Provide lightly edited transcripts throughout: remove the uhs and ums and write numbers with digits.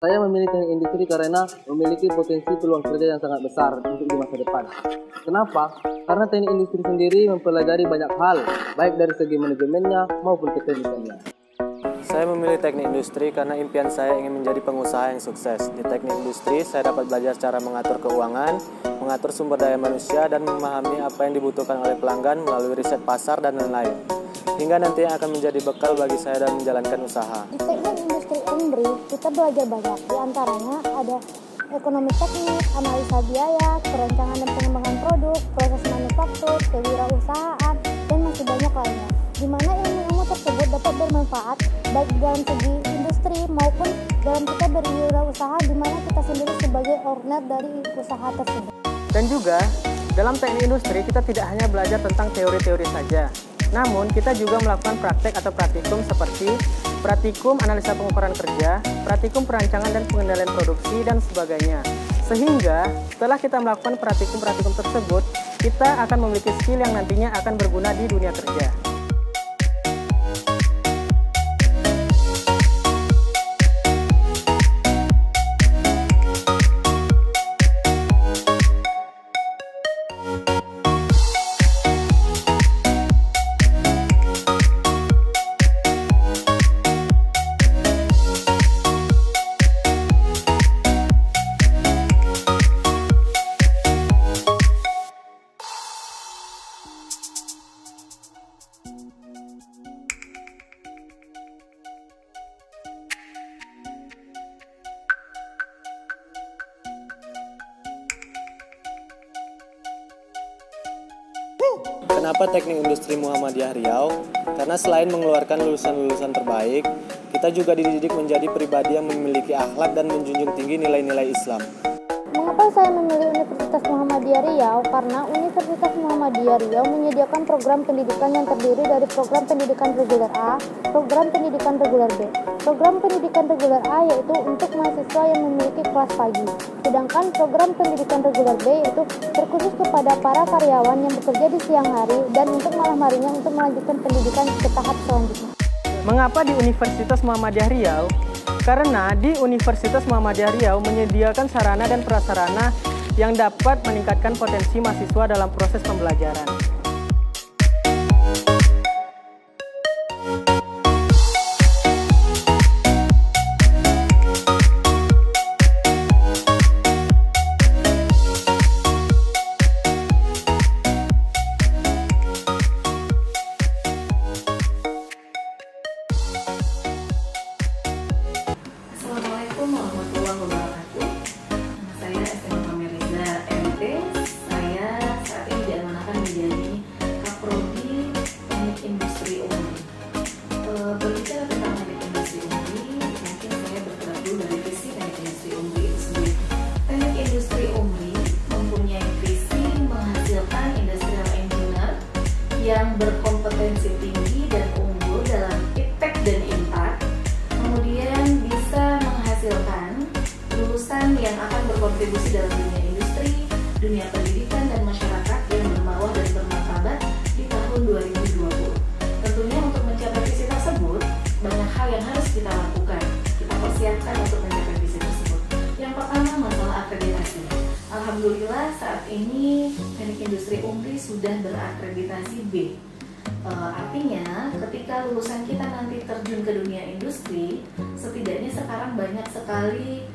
Saya memilih teknik industri karena memiliki potensi peluang kerja yang sangat besar untuk di masa depan. Kenapa? Karena teknik industri sendiri mempelajari banyak hal, baik dari segi manajemennya maupun keteknikannya. Saya memilih teknik industri karena impian saya ingin menjadi pengusaha yang sukses. Di teknik industri, saya dapat belajar cara mengatur keuangan, mengatur sumber daya manusia, dan memahami apa yang dibutuhkan oleh pelanggan melalui riset pasar dan lain-lain. Hingga nantinya akan menjadi bekal bagi saya dalam menjalankan usaha. Di teknik industri UMBRI, kita belajar banyak. Di antaranya ada ekonomi teknik, analisa biaya, perencanaan dan pengembangan produk, proses manufaktur, kewirausahaan, dan masih banyak lainnya. Di mana ilmu-ilmu tersebut dapat bermanfaat baik dalam segi industri maupun dalam kita berwirausaha, di mana kita sendiri sebagai owner dari usaha tersebut. Dan juga dalam teknik industri kita tidak hanya belajar tentang teori-teori saja, namun kita juga melakukan praktek atau praktikum seperti praktikum analisa pengukuran kerja, praktikum perancangan dan pengendalian produksi, dan sebagainya. Sehingga setelah kita melakukan praktikum-praktikum tersebut, kita akan memiliki skill yang nantinya akan berguna di dunia kerja. Kenapa teknik industri Muhammadiyah Riau? Karena selain mengeluarkan lulusan-lulusan terbaik, kita juga dididik menjadi pribadi yang memiliki akhlak dan menjunjung tinggi nilai-nilai Islam. Mengapa saya memilih Universitas Muhammadiyah Riau? Karena Universitas Muhammadiyah Riau menyediakan program pendidikan yang terdiri dari program pendidikan reguler A, program pendidikan reguler B. Program pendidikan reguler A yaitu untuk mahasiswa yang memiliki kelas pagi, sedangkan program pendidikan reguler B yaitu terkhusus kepada para karyawan yang bekerja di siang hari dan untuk malam harinya untuk melanjutkan pendidikan ke tahap selanjutnya. Mengapa di Universitas Muhammadiyah Riau? Karena di Universitas Muhammadiyah Riau menyediakan sarana dan prasarana yang dapat meningkatkan potensi mahasiswa dalam proses pembelajaran. Assalamualaikum warahmatullahi wabarakatuh. Saya SMA Meriza MT. Saya saat ini diamanahkan menjadi Kaprodi Teknik Industri UMBRI. Berbicara tentang Teknik Industri UMBRI, mungkin saya bergerak dulu dari visi Teknik Industri UMBRI itu sendiri. Teknik Industri UMBRI mempunyai visi menghasilkan industrial engineer yang berkompetensi tinggi dan unggul dalam iptek dan intak. Kemudian bisa menghasilkan lulusan yang akan berkontribusi dalam dunia industri, dunia pendidikan, dan masyarakat yang bermarwah dan bermartabat di tahun 2020. Tentunya untuk mencapai visi tersebut, banyak hal yang harus kita lakukan. Kita persiapkan untuk mencapai visi tersebut. Yang pertama, masalah akreditasi. Alhamdulillah saat ini Teknik Industri UMBRI sudah berakreditasi B. Artinya ketika lulusan kita nanti terjun ke dunia industri, setidaknya sekarang banyak sekali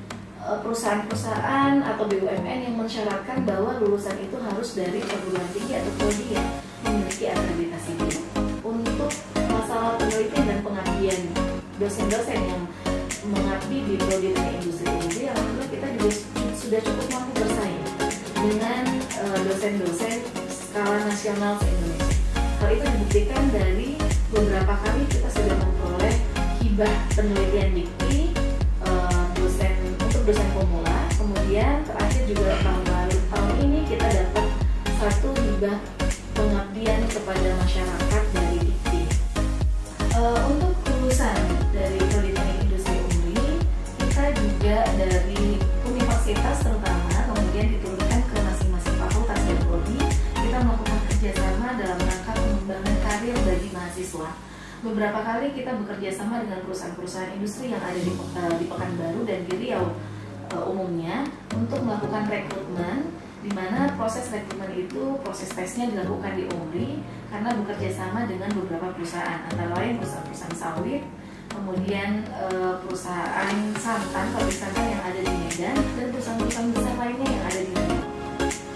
perusahaan-perusahaan atau BUMN yang mensyaratkan bahwa lulusan itu harus dari perguruan tinggi atau prodi yang memiliki akreditasi B. Untuk masalah penelitian dan pengabdian dosen-dosen yang mengabdi di prodi teknik industri UMBRI, alhamdulillah kita juga sudah cukup mampu bersaing dengan dosen-dosen skala nasional se-Indonesia. Hal itu dibuktikan dari beberapa kali kita sudah memperoleh hibah penelitian dikti untuk dosen pemula. Kemudian terakhir juga tahun ini kita dapat satu hibah pengabdian kepada masyarakat dari dikti. Untuk lulusan dari Prodi Teknik Industri UMBRI, kita juga dari universitas terutama kemudian diturunkan ke masing-masing fakultas dan prodi. Kita melakukan kerjasama dalam rangka pengembangan karir bagi mahasiswa. Beberapa kali kita bekerja sama dengan perusahaan-perusahaan industri yang ada di Pekanbaru dan di Riau umumnya untuk melakukan rekrutmen, di mana proses rekrutmen itu proses tesnya dilakukan di UMRI karena bekerja sama dengan beberapa perusahaan, antara lain perusahaan sawit, kemudian perusahaan santan, pabrik santan yang ada di Medan, dan perusahaan-perusahaan besar lainnya yang ada di Riau.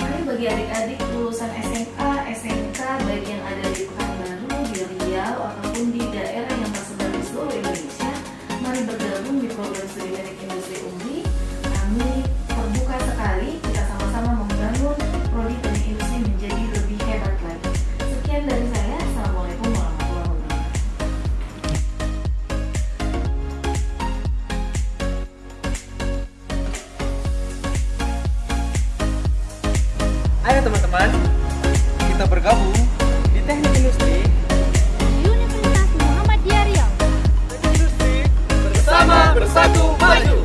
Jadi bagi adik-adik lulusan SMA, SMK, baik yang ada di Pekanbaru, di Riau, ataupun di daerah yang tersebar di seluruh Indonesia, mari bergabung di program studi teknik industri UMRI. Kami terbuka sekali, kita sama-sama membangun prodi teknik industri menjadi lebih hebat lagi. Sekian dari saya, Assalamualaikum warahmatullahi wabarakatuh. Ayo teman-teman, kita bergabung Di teknik industri, Universitas Muhammadiyah Riau. bersama bersatu maju.